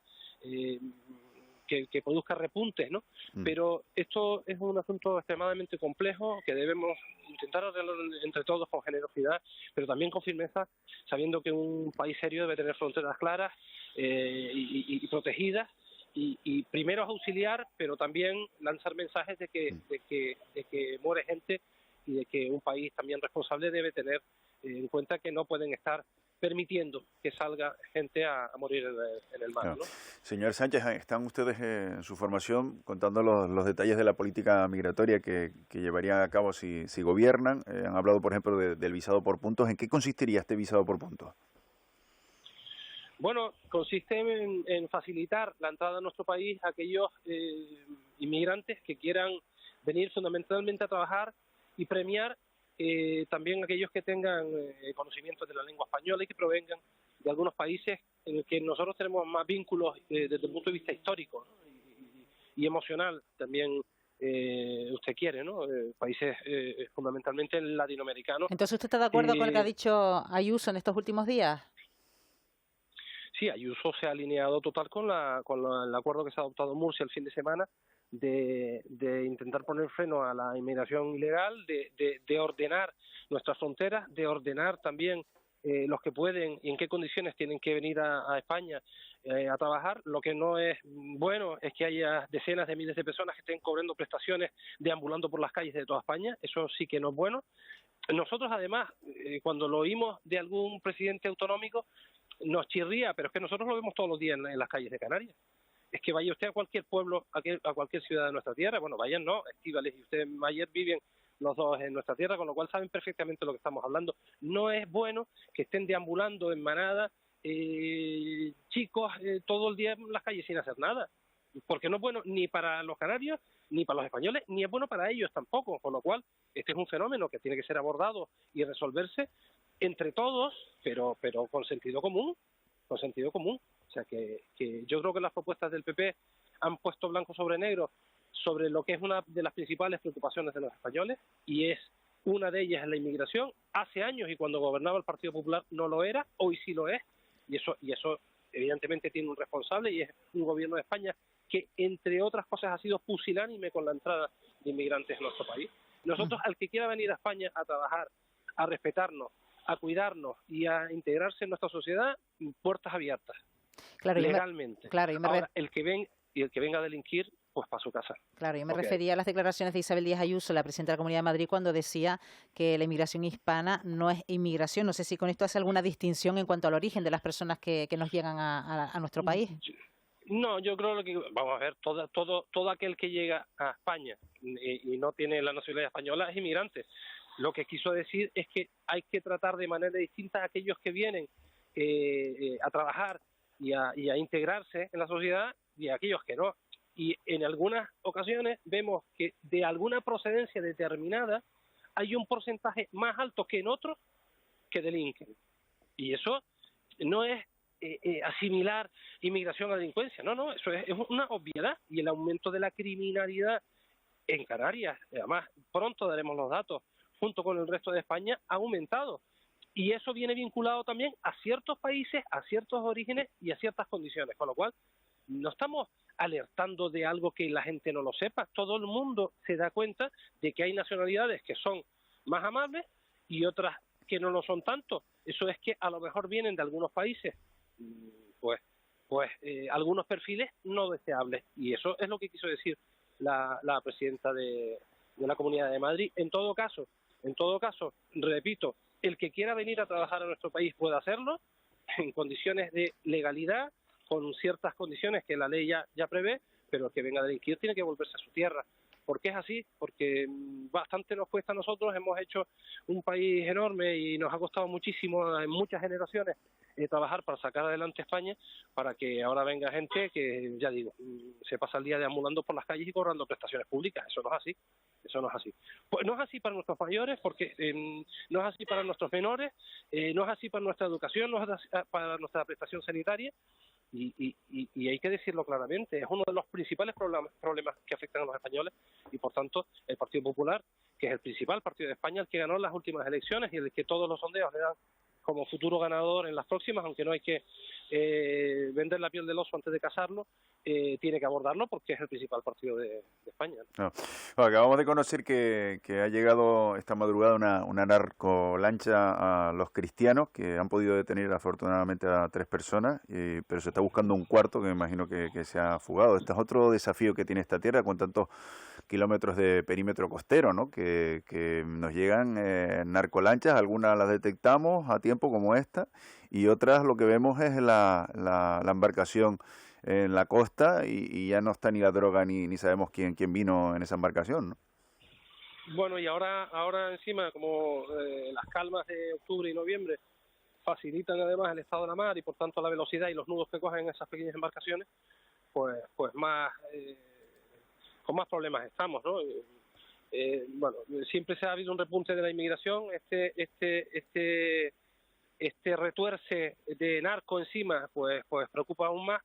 que produzca repuntes, ¿no? Pero esto es un asunto extremadamente complejo que debemos intentar arreglar entre todos con generosidad, pero también con firmeza, sabiendo que un país serio debe tener fronteras claras y protegidas, y primero auxiliar, pero también lanzar mensajes de que muere gente y de que un país también responsable debe tener en cuenta que no pueden estar permitiendo que salga gente a morir en el mar, ¿no? Señor Sánchez, están ustedes en su formación contando los detalles de la política migratoria que llevarían a cabo si gobiernan. Han hablado, por ejemplo, del visado por puntos. ¿En qué consistiría este visado por puntos? Bueno, consiste en facilitar la entrada a nuestro país a aquellos inmigrantes que quieran venir fundamentalmente a trabajar y premiar también aquellos que tengan conocimientos de la lengua española y que provengan de algunos países en los que nosotros tenemos más vínculos desde el punto de vista histórico, ¿no? y emocional también, usted quiere, ¿no? Países fundamentalmente latinoamericanos. Entonces, ¿usted está de acuerdo con lo que ha dicho Ayuso en estos últimos días? Sí, Ayuso se ha alineado total con el acuerdo que se ha adoptado en Murcia el fin de semana de intentar poner freno a la inmigración ilegal, de ordenar nuestras fronteras, de ordenar también los que pueden y en qué condiciones tienen que venir a España a trabajar. Lo que no es bueno es que haya decenas de miles de personas que estén cobrando prestaciones deambulando por las calles de toda España. Eso sí que no es bueno. Nosotros, además, cuando lo oímos de algún presidente autonómico, nos chirría, pero es que nosotros lo vemos todos los días en las calles de Canarias. Es que vaya usted a cualquier pueblo, a cualquier ciudad de nuestra tierra, bueno, vayan no, Estíbaliz y usted, Mayer, viven los dos en nuestra tierra, con lo cual saben perfectamente lo que estamos hablando. No es bueno que estén deambulando en manada chicos todo el día en las calles sin hacer nada, porque no es bueno ni para los canarios, ni para los españoles, ni es bueno para ellos tampoco, con lo cual este es un fenómeno que tiene que ser abordado y resolverse entre todos, pero con sentido común, O sea que yo creo que las propuestas del PP han puesto blanco sobre negro sobre lo que es una de las principales preocupaciones de los españoles, y es una de ellas la inmigración. Hace años, y cuando gobernaba el Partido Popular no lo era, hoy sí lo es, y eso evidentemente tiene un responsable, y es un gobierno de España que, entre otras cosas, ha sido pusilánime con la entrada de inmigrantes en nuestro país. Nosotros, al que quiera venir a España a trabajar, a respetarnos, a cuidarnos y a integrarse en nuestra sociedad, puertas abiertas, claro, legalmente. Ahora, el que venga a delinquir, pues para su casa. Claro, yo me refería a las declaraciones de Isabel Díaz Ayuso, la presidenta de la Comunidad de Madrid, cuando decía que la inmigración hispana no es inmigración. No sé si con esto hace alguna distinción en cuanto al origen de las personas que nos llegan a nuestro país. No, yo creo que, vamos a ver, todo aquel que llega a España y no tiene la nacionalidad española es inmigrante. Lo que quiso decir es que hay que tratar de manera distinta a aquellos que vienen a trabajar y a integrarse en la sociedad y a aquellos que no. Y en algunas ocasiones vemos que de alguna procedencia determinada hay un porcentaje más alto que en otros que delinquen. Y eso no es asimilar inmigración a delincuencia, no, eso es una obviedad. Y el aumento de la criminalidad en Canarias, además pronto daremos los datos, junto con el resto de España, ha aumentado. Y eso viene vinculado también a ciertos países, a ciertos orígenes y a ciertas condiciones, con lo cual no estamos alertando de algo que la gente no lo sepa. Todo el mundo se da cuenta de que hay nacionalidades que son más amables y otras que no lo son tanto. Eso es que a lo mejor vienen de algunos países pues algunos perfiles no deseables, y eso es lo que quiso decir la presidenta de la Comunidad de Madrid. En todo caso, repito, el que quiera venir a trabajar a nuestro país puede hacerlo en condiciones de legalidad, con ciertas condiciones que la ley ya prevé, pero el que venga a delinquir tiene que volverse a su tierra. ¿Por qué es así? Porque bastante nos cuesta a nosotros, hemos hecho un país enorme y nos ha costado muchísimo en muchas generaciones trabajar para sacar adelante España, para que ahora venga gente que, ya digo, se pasa el día deambulando por las calles y cobrando prestaciones públicas. Eso no es así. Pues no es así para nuestros mayores, porque no es así para nuestros menores, no es así para nuestra educación, no es así para nuestra prestación sanitaria. Y hay que decirlo claramente, es uno de los principales problemas que afectan a los españoles, y por tanto el Partido Popular, que es el principal partido de España, el que ganó las últimas elecciones y el que todos los sondeos le dan como futuro ganador en las próximas, aunque no hay que vender la piel del oso antes de cazarlo, tiene que abordarlo porque es el principal partido de España. No. Bueno, acabamos de conocer que ha llegado esta madrugada una narcolancha a los cristianos, que han podido detener afortunadamente a 3 personas, pero se está buscando un cuarto que me imagino que se ha fugado. Este es otro desafío que tiene esta tierra con tantos kilómetros de perímetro costero, ¿no? Que nos llegan narcolanchas, algunas las detectamos a tiempo como esta, y otras lo que vemos es la embarcación en la costa y ya no está ni la droga ni sabemos quién vino en esa embarcación, ¿no? Bueno, y ahora encima, como las calmas de octubre y noviembre facilitan además el estado de la mar y por tanto la velocidad y los nudos que cogen esas pequeñas embarcaciones, pues más con más problemas estamos, ¿no? Bueno, siempre se ha habido un repunte de la inmigración, este retuerce de narco encima, pues preocupa aún más,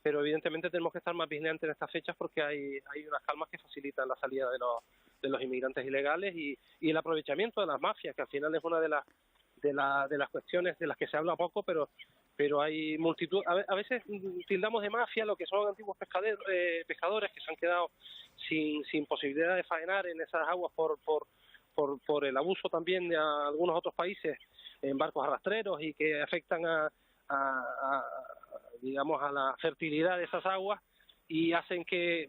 pero evidentemente tenemos que estar más vigilantes en estas fechas porque hay unas calmas que facilitan la salida de los inmigrantes ilegales y el aprovechamiento de las mafias, que al final es una de las cuestiones de las que se habla poco, pero hay multitud. A veces tildamos de mafia lo que son antiguos pescadores que se han quedado sin posibilidad de faenar en esas aguas por el abuso también de algunos otros países en barcos arrastreros y que afectan digamos a la fertilidad de esas aguas y hacen que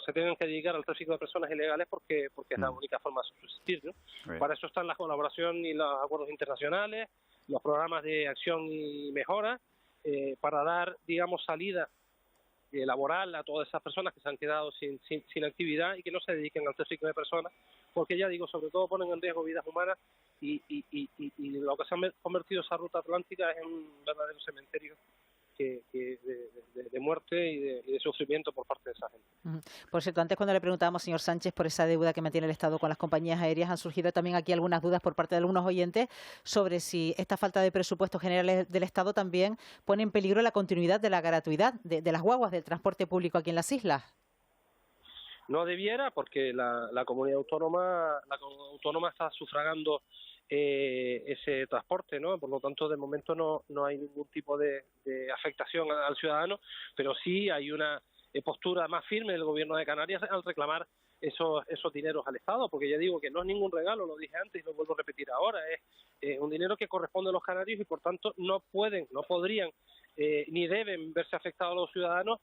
se tengan que dedicar al tráfico de personas ilegales porque es la única forma de subsistir, ¿no? Sí. Para eso están la colaboración y los acuerdos internacionales, los programas de acción y mejora, para dar, digamos, salida laboral a todas esas personas que se han quedado sin actividad y que no se dediquen al tráfico de personas, porque ya digo, sobre todo ponen en riesgo vidas humanas y lo que se ha convertido esa ruta atlántica es un verdadero cementerio de muerte y de sufrimiento por parte de esa gente. Por cierto, antes cuando le preguntábamos, señor Sánchez, por esa deuda que mantiene el Estado con las compañías aéreas, han surgido también aquí algunas dudas por parte de algunos oyentes sobre si esta falta de presupuestos generales del Estado también pone en peligro la continuidad de la gratuidad de las guaguas del transporte público aquí en las islas. No debiera, porque la comunidad autónoma está sufragando ese transporte, ¿no? Por lo tanto, de momento no hay ningún tipo de afectación al ciudadano, pero sí hay una postura más firme del Gobierno de Canarias al reclamar esos dineros al Estado, porque ya digo que no es ningún regalo, lo dije antes y lo vuelvo a repetir ahora, es un dinero que corresponde a los canarios y por tanto no podrían ni deben verse afectados los ciudadanos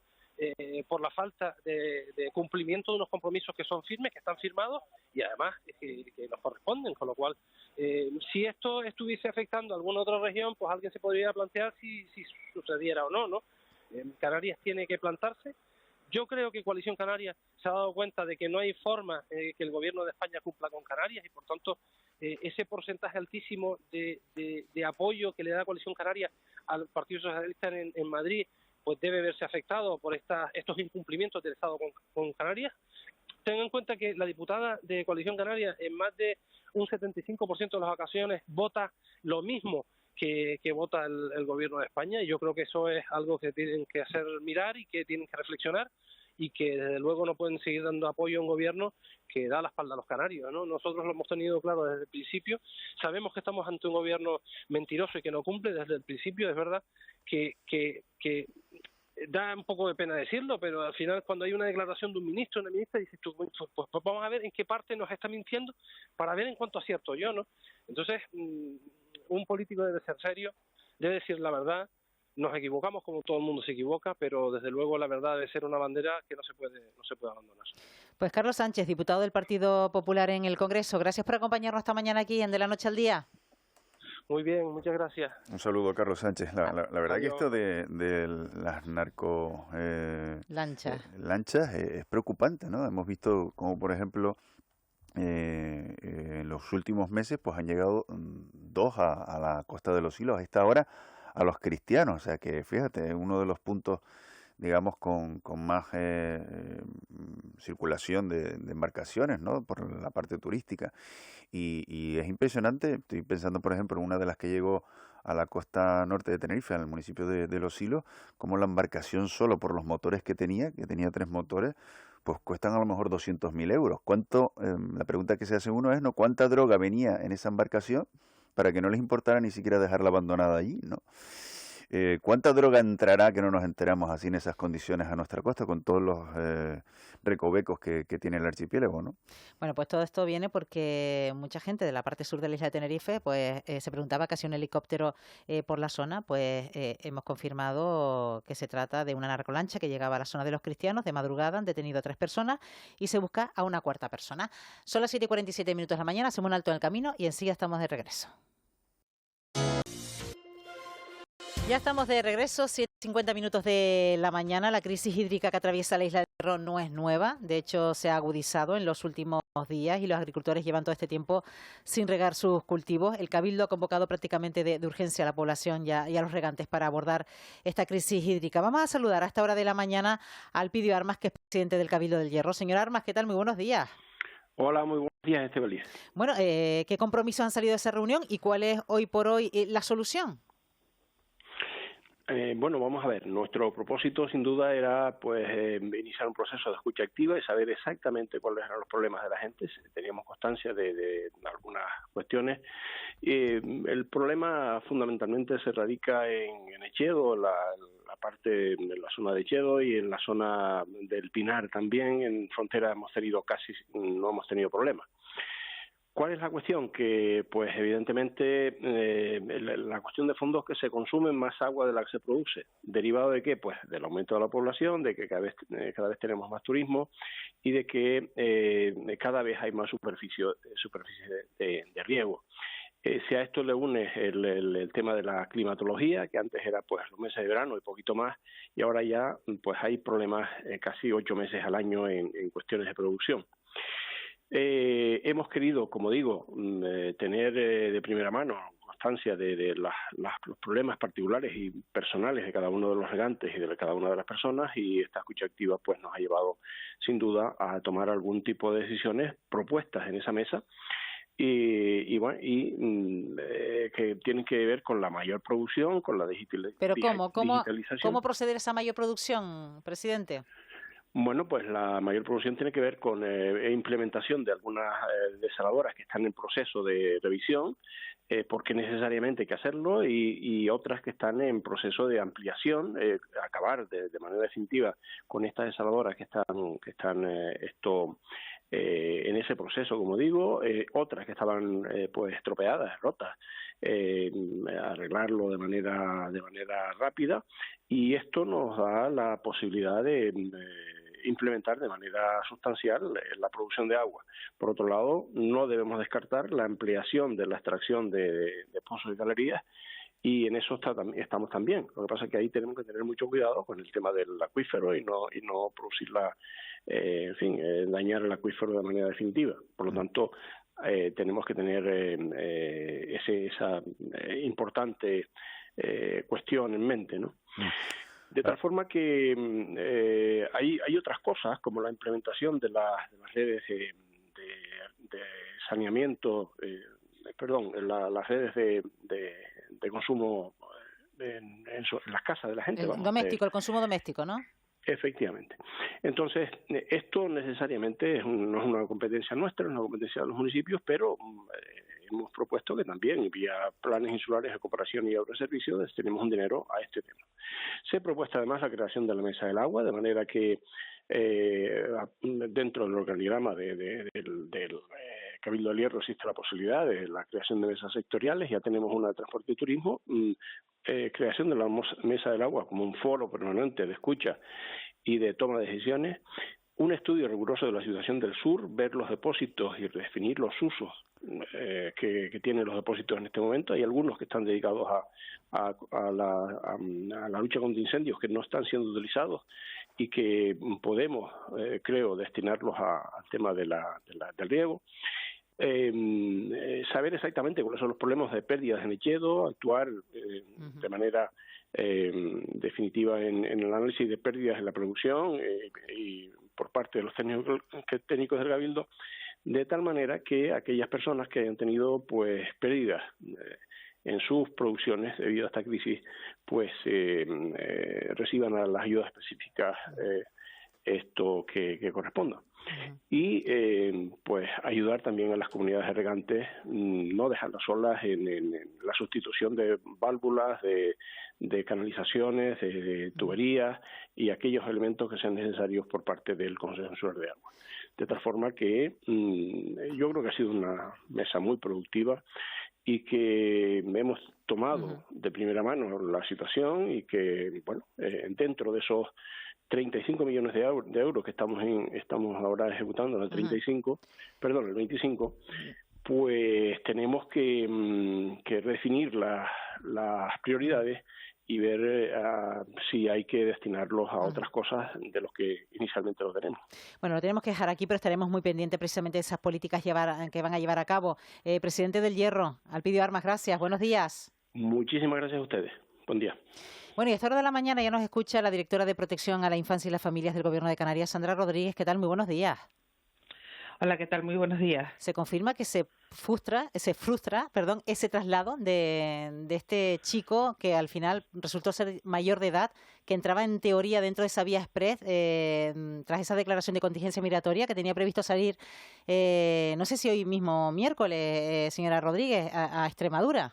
por la falta de cumplimiento de unos compromisos que son firmes, que están firmados y además que nos corresponden, con lo cual si esto estuviese afectando a alguna otra región, pues alguien se podría plantear si sucediera o no. Canarias tiene que plantarse. Yo creo que Coalición Canaria se ha dado cuenta de que no hay forma que el Gobierno de España cumpla con Canarias y por tanto ese porcentaje altísimo de apoyo que le da Coalición Canaria al Partido Socialista en Madrid pues debe verse afectado por estos incumplimientos del Estado con Canarias. Tengan en cuenta que la diputada de Coalición Canaria en más de un 75% de las ocasiones vota lo mismo que vota el Gobierno de España y yo creo que eso es algo que tienen que hacer mirar y que tienen que reflexionar y que desde luego no pueden seguir dando apoyo a un gobierno que da la espalda a los canarios, ¿no? Nosotros lo hemos tenido claro desde el principio, sabemos que estamos ante un gobierno mentiroso y que no cumple desde el principio, es verdad que da un poco de pena decirlo, pero al final cuando hay una declaración de un ministro, una ministra, dices tú, pues vamos a ver en qué parte nos está mintiendo para ver en cuánto acierto yo, ¿no? Entonces, un político debe ser serio, debe decir la verdad, nos equivocamos como todo el mundo se equivoca, pero desde luego la verdad debe ser una bandera que no se puede abandonar. Pues Carlos Sánchez, diputado del Partido Popular en el Congreso, gracias por acompañarnos esta mañana aquí en De la Noche al Día. Muy bien, muchas gracias. Un saludo, Carlos Sánchez. La verdad que esto de las lanchas es preocupante, ¿no? Hemos visto como, por ejemplo, en los últimos meses pues han llegado 2 a la Costa de los Silos, a esta hora a los cristianos. O sea que, fíjate, uno de los puntos, digamos, con más circulación de embarcaciones, ¿no? Por la parte turística. Y es impresionante. Estoy pensando, por ejemplo, en una de las que llegó a la costa norte de Tenerife, en el municipio de Los Silos, como la embarcación solo por los motores que tenía 3 motores, pues cuestan a lo mejor 200.000 euros. La pregunta que se hace uno es, ¿no? ¿Cuánta droga venía en esa embarcación para que no les importara ni siquiera dejarla abandonada allí, ¿no? ¿Cuánta droga entrará, que no nos enteramos así en esas condiciones, a nuestra costa, con todos los recovecos que tiene el archipiélago, ¿no? Bueno, pues todo esto viene porque mucha gente de la parte sur de la isla de Tenerife pues se preguntaba casi un helicóptero por la zona. Pues hemos confirmado que se trata de una narcolancha que llegaba a la zona de los cristianos. De madrugada han detenido a 3 personas y se busca a una 4ª persona. Son las 7:47 de la mañana, hacemos un alto en el camino y enseguida estamos de regreso. Ya estamos de regreso, 7:50 minutos de la mañana. La crisis hídrica que atraviesa la isla del Hierro no es nueva. De hecho, se ha agudizado en los últimos días y los agricultores llevan todo este tiempo sin regar sus cultivos. El Cabildo ha convocado prácticamente de urgencia a la población y a los regantes para abordar esta crisis hídrica. Vamos a saludar a esta hora de la mañana a Alpidio Armas, que es presidente del Cabildo del Hierro. Señor Armas, ¿qué tal? Muy buenos días. Hola, muy buenos días, Estebaliz. Bueno, ¿qué compromisos han salido de esa reunión y cuál es hoy por hoy la solución? Bueno, vamos a ver. Nuestro propósito, sin duda, era iniciar un proceso de escucha activa y saber exactamente cuáles eran los problemas de la gente. Teníamos constancia de algunas cuestiones. El problema fundamentalmente se radica en Echedo, la parte de la zona de Echedo y en la zona del Pinar también. En frontera no hemos tenido problemas. ¿Cuál es la cuestión? Que, pues, evidentemente, la cuestión de fondo es que se consume más agua de la que se produce. ¿Derivado de qué? Pues del aumento de la población, de que cada vez tenemos más turismo y de que cada vez hay más superficie de riego. Si a esto le une el tema de la climatología, que antes era pues los meses de verano y poquito más, y ahora ya pues hay problemas casi 8 meses al año en cuestiones de producción. Hemos querido, como digo, tener de primera mano constancia de los problemas particulares y personales de cada uno de los regantes y de cada una de las personas, y esta escucha activa pues nos ha llevado sin duda a tomar algún tipo de decisiones propuestas en esa mesa que tienen que ver con la mayor producción, con la digitalización. Pero ¿cómo proceder a esa mayor producción, presidente? Bueno, pues la mayor producción tiene que ver con implementación de algunas desaladoras que están en proceso de revisión, porque necesariamente hay que hacerlo, y otras que están en proceso de ampliación, acabar de manera definitiva con estas desaladoras que están en ese proceso, como digo, otras que estaban pues estropeadas, rotas, arreglarlo de manera rápida, y esto nos da la posibilidad de implementar de manera sustancial la producción de agua. Por otro lado, no debemos descartar la ampliación de la extracción de pozos y galerías, y en eso estamos también. Lo que pasa es que ahí tenemos que tener mucho cuidado con el tema del acuífero y no producir dañar el acuífero de manera definitiva. Por lo tanto, tenemos que tener esa importante cuestión en mente, ¿no? De tal forma que hay otras cosas, como la implementación de las redes de saneamiento, las redes de consumo en las casas de la gente. El consumo doméstico, ¿no? Efectivamente. Entonces, esto necesariamente no es una competencia nuestra, es una competencia de los municipios, pero hemos propuesto que también, vía planes insulares de cooperación y obras de servicio, destinemos un dinero a este tema. Se ha propuesto además la creación de la Mesa del Agua, de manera que dentro del organigrama del Cabildo del Hierro existe la posibilidad de la creación de mesas sectoriales. Ya tenemos una de transporte y turismo, creación de la Mesa del Agua como un foro permanente de escucha y de toma de decisiones, un estudio riguroso de la situación del sur, ver los depósitos y definir los usos que tienen los depósitos en este momento. Hay algunos que están dedicados a la lucha contra incendios que no están siendo utilizados y que podemos, creo, destinarlos al tema del riego. Saber exactamente cuáles son los problemas de pérdidas en Echedo, actuar de manera definitiva en el análisis de pérdidas en la producción y por parte de los técnicos del Cabildo, de tal manera que aquellas personas que hayan tenido pues pérdidas en sus producciones debido a esta crisis pues reciban las ayudas específicas que correspondan. Y pues ayudar también a las comunidades de regantes, no dejarlas solas en la sustitución de válvulas, de canalizaciones, de tuberías y aquellos elementos que sean necesarios por parte del Consejo Insular de Agua. De tal forma que yo creo que ha sido una mesa muy productiva y que hemos tomado de primera mano la situación y que, bueno, dentro de esos 35 millones de euros que estamos ahora ejecutando en el 25, pues tenemos que redefinir las prioridades y ver si hay que destinarlos a otras cosas de los que inicialmente los tenemos. Bueno, lo tenemos que dejar aquí, pero estaremos muy pendientes precisamente de esas políticas que van a llevar a cabo. Presidente del Hierro, Alpidio Armas, gracias. Buenos días. Muchísimas gracias a ustedes. Buen día. Bueno, y a esta hora de la mañana ya nos escucha la directora de Protección a la Infancia y las Familias del Gobierno de Canarias, Sandra Rodríguez. ¿Qué tal? Muy buenos días. Hola, ¿qué tal? Muy buenos días. Se confirma que se frustra ese traslado de este chico que al final resultó ser mayor de edad, que entraba en teoría dentro de esa vía express tras esa declaración de contingencia migratoria que tenía previsto salir, no sé si hoy mismo miércoles, señora Rodríguez, a Extremadura.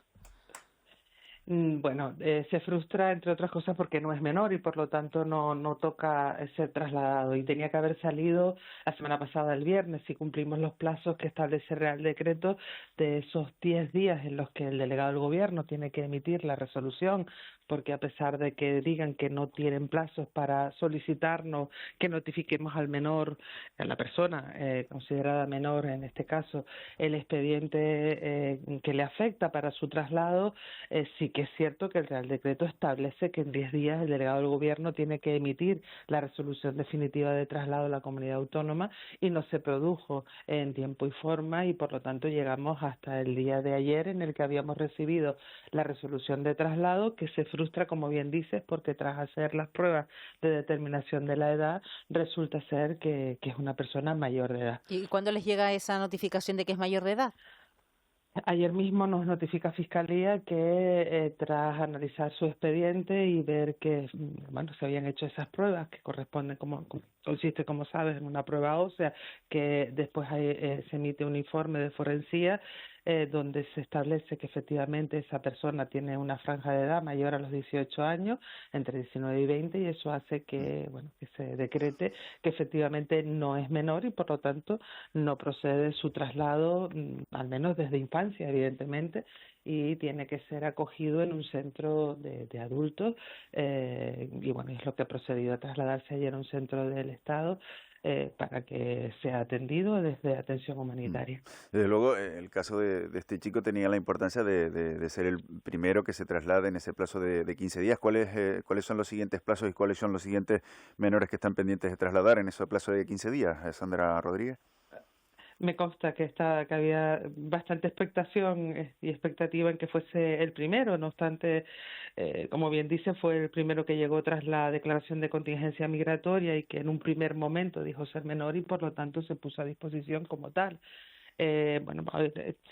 Bueno, se frustra, entre otras cosas, porque no es menor y por lo tanto no toca ser trasladado. Y tenía que haber salido la semana pasada, el viernes, si cumplimos los plazos que establece el Real Decreto de esos 10 días en los que el delegado del Gobierno tiene que emitir la resolución, porque a pesar de que digan que no tienen plazos para solicitarnos que notifiquemos al menor, a la persona considerada menor en este caso, el expediente que le afecta para su traslado, sí que es cierto que el Real Decreto establece que en 10 días el delegado del Gobierno tiene que emitir la resolución definitiva de traslado a la comunidad autónoma y no se produjo en tiempo y forma y por lo tanto llegamos hasta el día de ayer en el que habíamos recibido la resolución de traslado, que se frustra, como bien dices, porque tras hacer las pruebas de determinación de la edad resulta ser que es una persona mayor de edad. ¿Y cuándo les llega esa notificación de que es mayor de edad? Ayer mismo nos notifica Fiscalía que tras analizar su expediente y ver que se habían hecho esas pruebas que corresponden, consiste, como sabes, en una prueba ósea, que después se emite un informe de forensía donde se establece que efectivamente esa persona tiene una franja de edad mayor a los 18 años, entre 19 y 20, y eso hace que se decrete que efectivamente no es menor y por lo tanto no procede su traslado, al menos desde infancia, evidentemente, y tiene que ser acogido en un centro de adultos y es lo que ha procedido a trasladarse ayer a un centro del Estado para que sea atendido desde atención humanitaria. Desde luego, el caso de este chico tenía la importancia de ser el primero que se traslade en ese plazo de 15 días. ¿Cuáles son los siguientes plazos y cuáles son los siguientes menores que están pendientes de trasladar en ese plazo de 15 días, Sandra Rodríguez? Me consta que había bastante expectación y expectativa en que fuese el primero, no obstante, como bien dice, fue el primero que llegó tras la declaración de contingencia migratoria y que en un primer momento dijo ser menor y por lo tanto se puso a disposición como tal.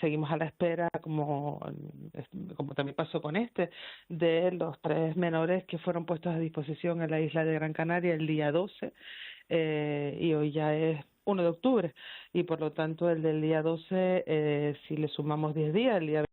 Seguimos a la espera, como también pasó con de los 3 menores que fueron puestos a disposición en la isla de Gran Canaria el día 12 y hoy ya es 1 de octubre y por lo tanto el del día 12, si le sumamos 10 días, el día